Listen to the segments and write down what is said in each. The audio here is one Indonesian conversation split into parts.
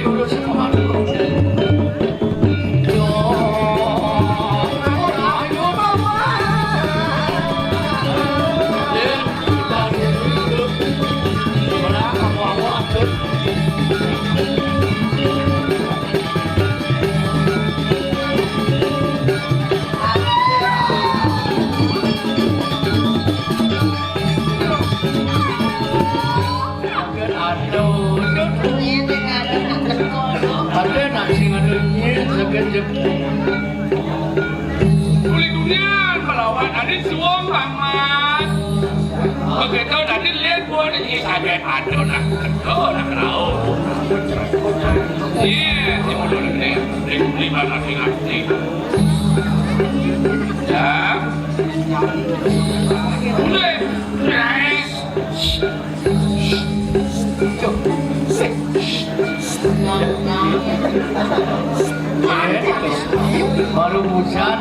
dulu sama dulu. Kulitnya melawan Adit Suwong Paman. Begitu Adit lihat buat ini sampai ada nak rau. Iya, si mulut ini lima nasi nasi. Ya, boleh, guys. Baru hujan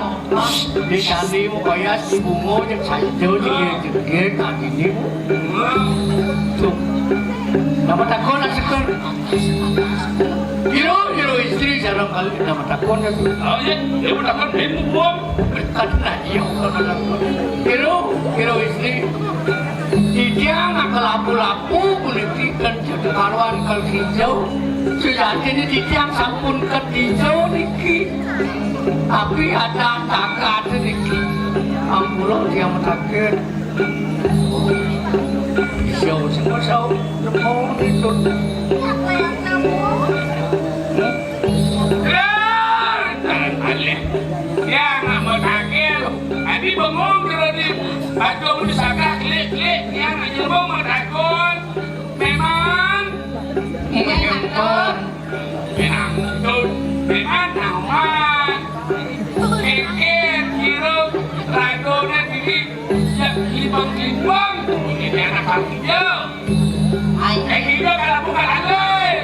di sandi mu kaya si bungo yang sayur jegir kaki ini bu tuh nama takon asyikkan hero istri jarang kali nama takon ya tuh oh iya nama takon ibu buang karena iya hero istri dia nggak kelapu-lapu menitikan jadi karuan kalau hijau sejatinya di tiang sampun ke hijau niki tapi ada takat niki ampuloh dia metakir hijau semua sau semua itu dia nggak metakir tapi bengong kerana aku bersakak klik dia nggak nyelbong metakun memang menyentuh menangkut memang aman kekir kira ragonya diri yang libang ini anak kamunya yang hidup kalau bukan alay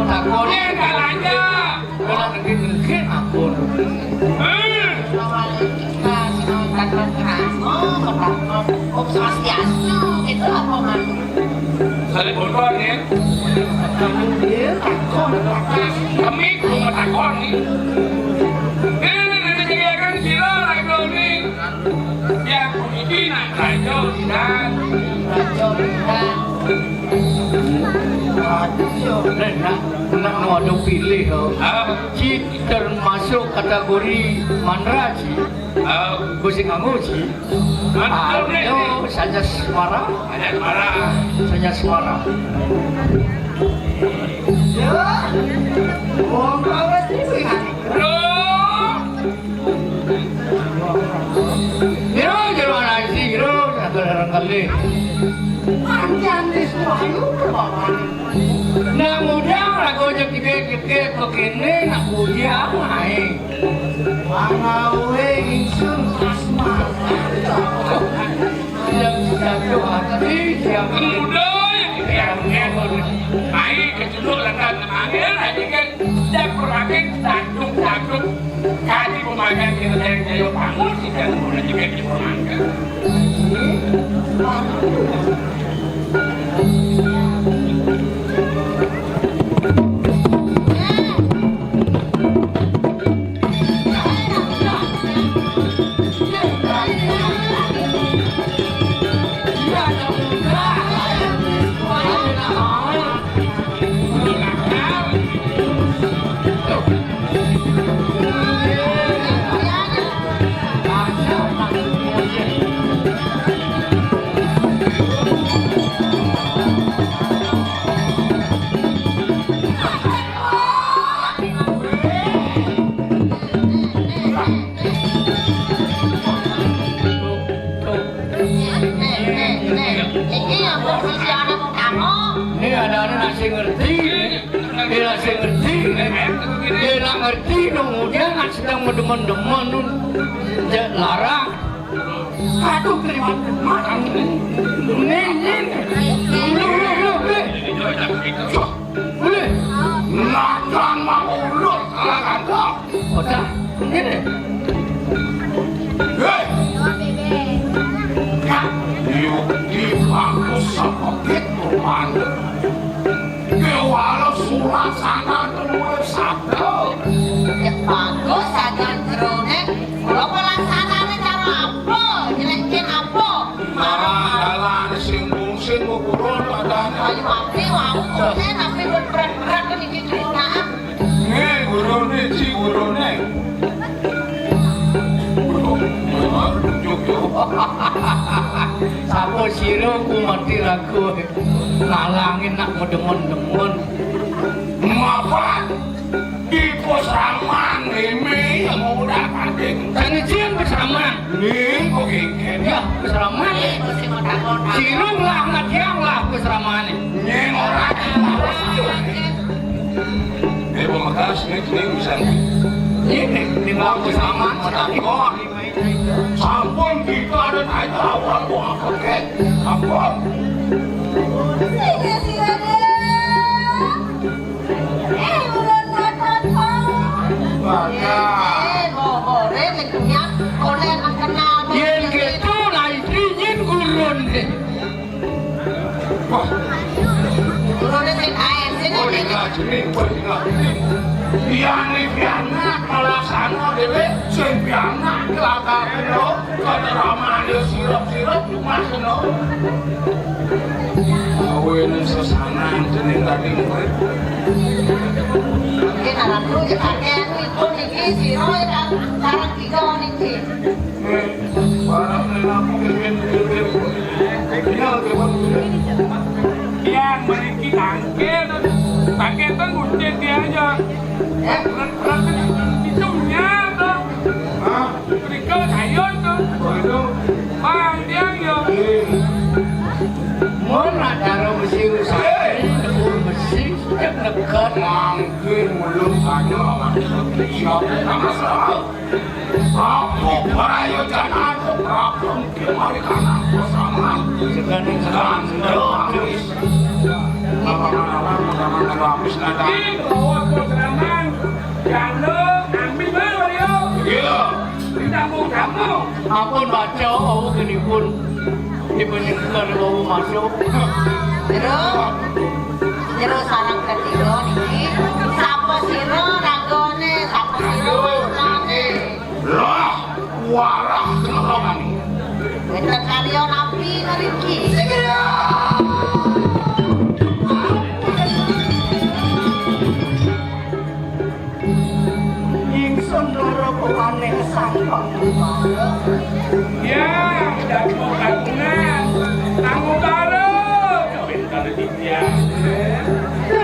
takunnya kalanya kalau ngegin akun itu apa man? Saya bodoh ya. Kami cuma takon nih. Ini kan sila rajo nih. Yang ini nak rajo dan. Nak mau pilih Ci termasuk kategori Mandra Ci Kusing Anggu Ci Ayo saja Semara Saja Semara Hiro jalan aja Hiro kadang kali Anjan semua ayo nah mudah rago jek begini nak mudah main wangawe insun asma yang jatuh hati yang mudah yang main keciluk langgan angin aja kan dan perakin takut kali pemakan kita yang jayo bangun kita mulai juga di pemakan ngerti kemudian sedang mendemen larang aduh terima boleh makan mau ulur silakan kau udah ini yuk di bangku sama gitu man pelaksanaan mulai sabda. Ya bagus agar jerone. Kalau pelaksanaannya cara apa? Jelek-jelek apa? Dalan sing kuburon padane. Ayo api wau kene tapi berat-berat kan iki cerita. Gurune ci gurune. Sapo sira ku mati ragu nalangin nak demen-demen. Ngapa? Di posraman ini yang udah kadeng. Sanjian bersama. Nih kok kengken Ya, bersama. Sira nglangat yang lah bersama ni. Nih orang. Pemakas nih bisa. Ini tinggal bersama. Sampun kita ada naik awal gua kakek. Sampun. Yen gitu lah istrinya gurun deh. Piana pelaksana dewe sing piana kelakano kada ramane sirap-sirap masno. Awen sesanan jeneng tadi murid. Kita lalu ya kakek itu niki siro ya cara tiga niki. Barang aku kewin-kewin. Tinggal kewin. Yang memiliki tangkel kan gede dia aja hidungnya tuh kerikil sayur tuh bang dia ya Mana cara mesti rusak? Mesti setiap dekat. Mungkin belum ada siapa nama salah. Aku berayu jangan aku kemari kanan bersama. Sekarang habis. Habis nada. ini bawa keterangan jalo ambil bawa yo Iya. ditanggung kamu Ampun baca, aku kini pun dipenyekan bawa masuk. Jero sarang ketiga niki sapa sira ragone sapa sira urane. Lah, warah kelongan. Wonten kaliyan api niki. Ingsun loro pewane sang pangembara. ya dan mau kagungan tanggung karo pintar dia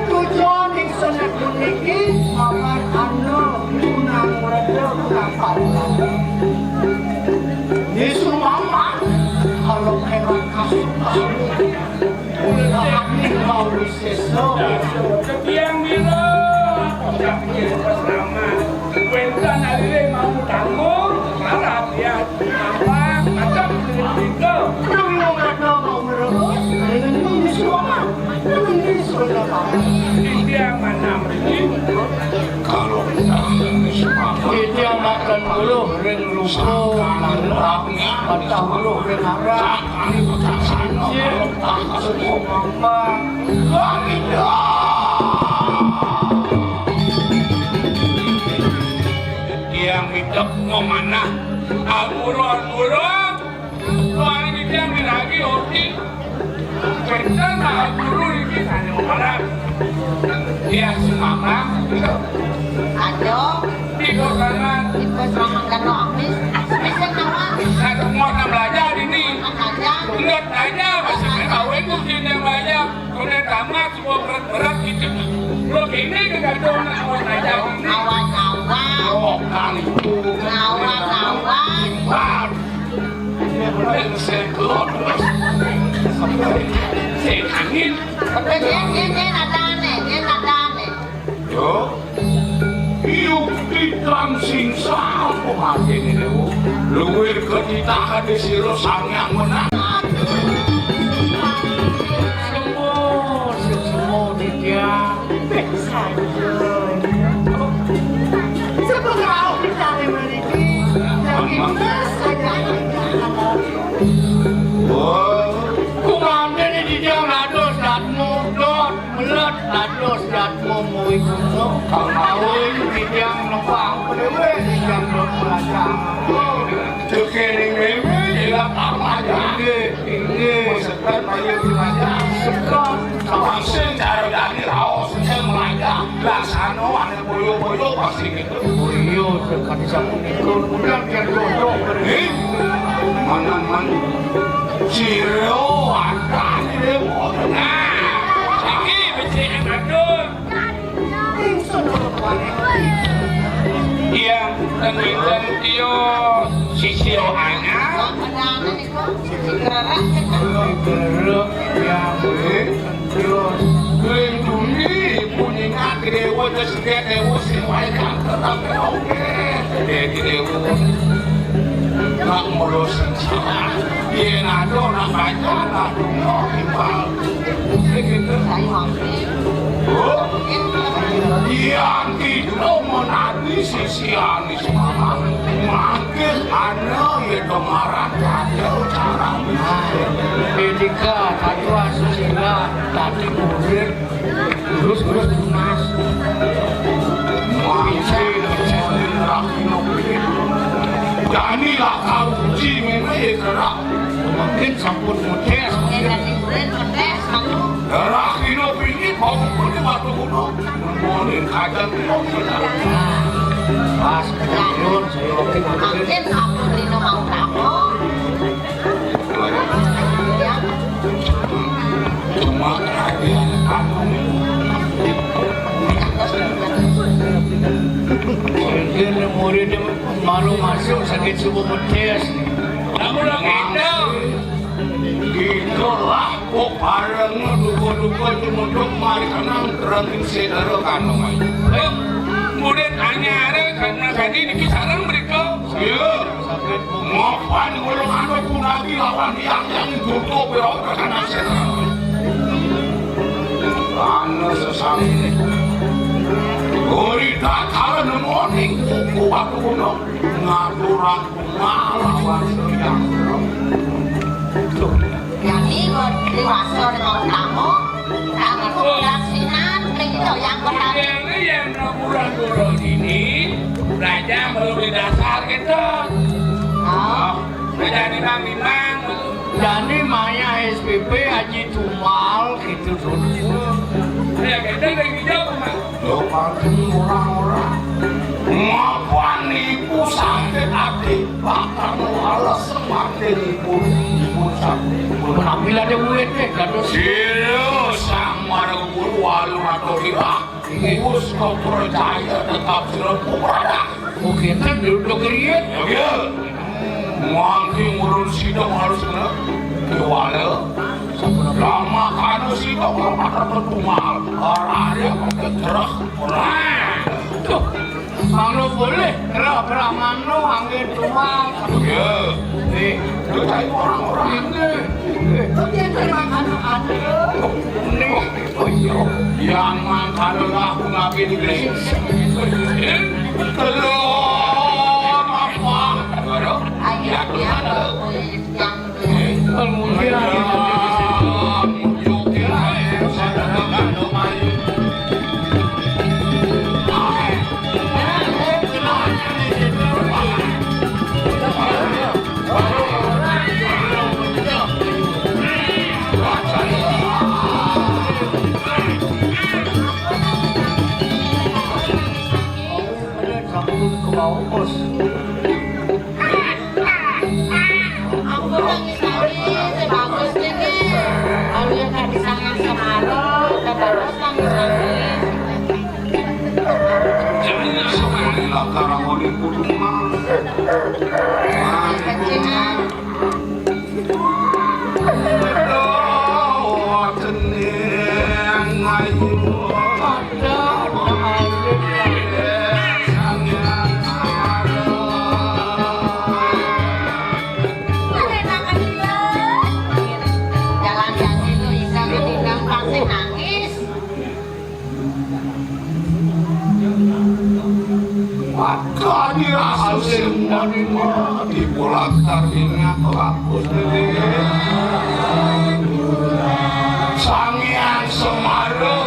Tujuan ingsun aku niki mawan anu tunang reda kurang pantas. Yesus mama kalau hewan kasukan ini mau diseso. Sekian milo, tidak pikir bersama. Wenta nalire mau kamu, marah dia, apa macam itu. Nang reda mau merebut dengan Yesus mama dengan Yesus mama. Dia mana ini? Kalau kita semua Dia makan buluh ring lupa marah patah buluh ring arah. yang hidup mau mana? Agurun, luar ini dia miragi oti. Bencana agurun ini hanya orang. Dia semama. Ayo Tiga kanan, ikut sama kano amis. Bisa nama Saya semua nak belajar ini. aja. enggak aja masih kawin mungkin yang banyak. Kemudian tamat semua berat-berat gitu. Lo ini kegaduhan orang aja ini. Awan-awan, Oh, kali itu. awan-awan. Wow. Saya keluar. Saya angin. Tapi dia nadane, dia nadane. Yo. Yuk ditang singsa pemati ini lu. Luwir ketitakan di siro sang yang menang. Semua dia Sebenarnya kita memiliki Oh. Kumanda ni di dia ngados datmu dot melat Cepet dados jadmu iku kawin tijang lempang dewe tijang belajar. Kekening mewe ilang armaja. Inggih. Sekat bayu belajar. Sekon Langsung cara dari raos yang melajak. Laksana ane boyo-boyo pasti gitu. Boyo dekat sapunika kemudian dia dodok Eh, man. Ciro ada di dewa. Nah, iki becik adun. Iya, dan winten tio sisio anyar. Pedangan itu gerak bergerak yang terus Lindungi punya dewa tersedia dewa siwaikan terang oke. Jadi dewa nak melusin salah. Dia nado nak baca nado imbal. Begitu. saya mampir. Oh, yang tidak menanti sisi anis mama. Makin ada yang kemarin ada cara. Ketika tatwa susila tadi murid terus mas Jadilah kau uji memang gerak. mungkin sampun mudes Dan liburan pedes aku. Gerak hidup ini kau punya batu gunung. Memonin kajian kau tidak. pas kejadian saya oke Mungkin aku Rino mau kamu. Ya, Cuma kajian kamu. mungkin murid malu masuk sakit subuh mudes Namun lang ito. Itulah kok parang duko-duko cumuduk mari kanang kerangin sedara kanong. Murid anyar karena tadi di kisaran mereka. Iya. sakit Ngapain ngulung anak lagi lawan yang tutup berok ke kanan sedara. Karena sesama ini. Gori datang nemoning kuku aku gunung. Ngaturan kumalawan seyang. jadi buat dewasa mau kamu. Kami kebelaksinan itu yang benar. Yang bulan-bulan ini belajar melalui dasar gitu. Oh, Belajar nimbang-nimbang. jadi Maya SPP Haji Tumal gitu dulu Ya kita lagi jauh mah. Lepatin orang-orang. Ngapain ibu sakit hati. Bahkan malah semakin ibu sakit. penampilan dia murid deh gaduh Serius sama guru walur atau tidak. Ibu kau percaya tetap serempu berada. mungkin kan duduk riet Ya, mungkin urus sidang harus kena diwala. Lama kan sidang lama tertumal. Orang dia pakai terus. tuh manglo boleh kerap manglo angin tumal Ya, nih kita orang-orang ini dia terima aduh nih oh iya, yang makan aku ngapain beli? Telur apa? Baru? ayah dia yang kemudian sambut ke bawah bos aku nangis bagus ini. Kalau yang nggak bisa ngasih Semarang, dan terus nangis. Alhamdulillah karena di rumah. Kecilan. Oh, tenang ayo. Jalan kaki lu bisa ketinggalan pasti nangis. Maka dirasa semua di bulan tadinya kelapus Sang Hyang Semaro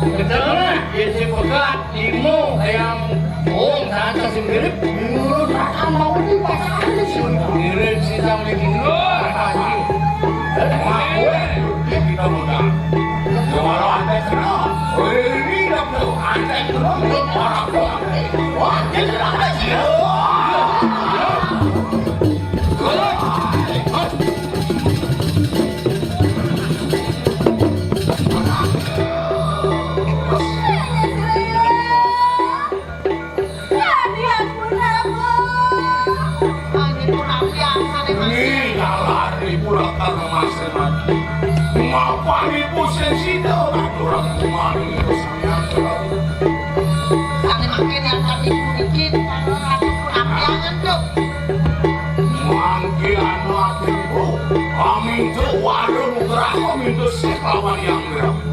Betul lah, dia si pegat, limo, ayam Oh, ternyata si mirip. Menurut Raka mau dipacaran sih. Mirip si Tam lagi nur. Kita muda. Kalau anda kenal, ini dapur anda kenal orang tua. Wah, jadi apa sih? Ini lari pulang ke rumah senadi. Ngapa ibu sensita orang kemarin itu sangat Kali makin yang tadi dikit, ampiangan tuh. mangki anu ibu, kami itu warung gerah kami itu sekawan yang gerah.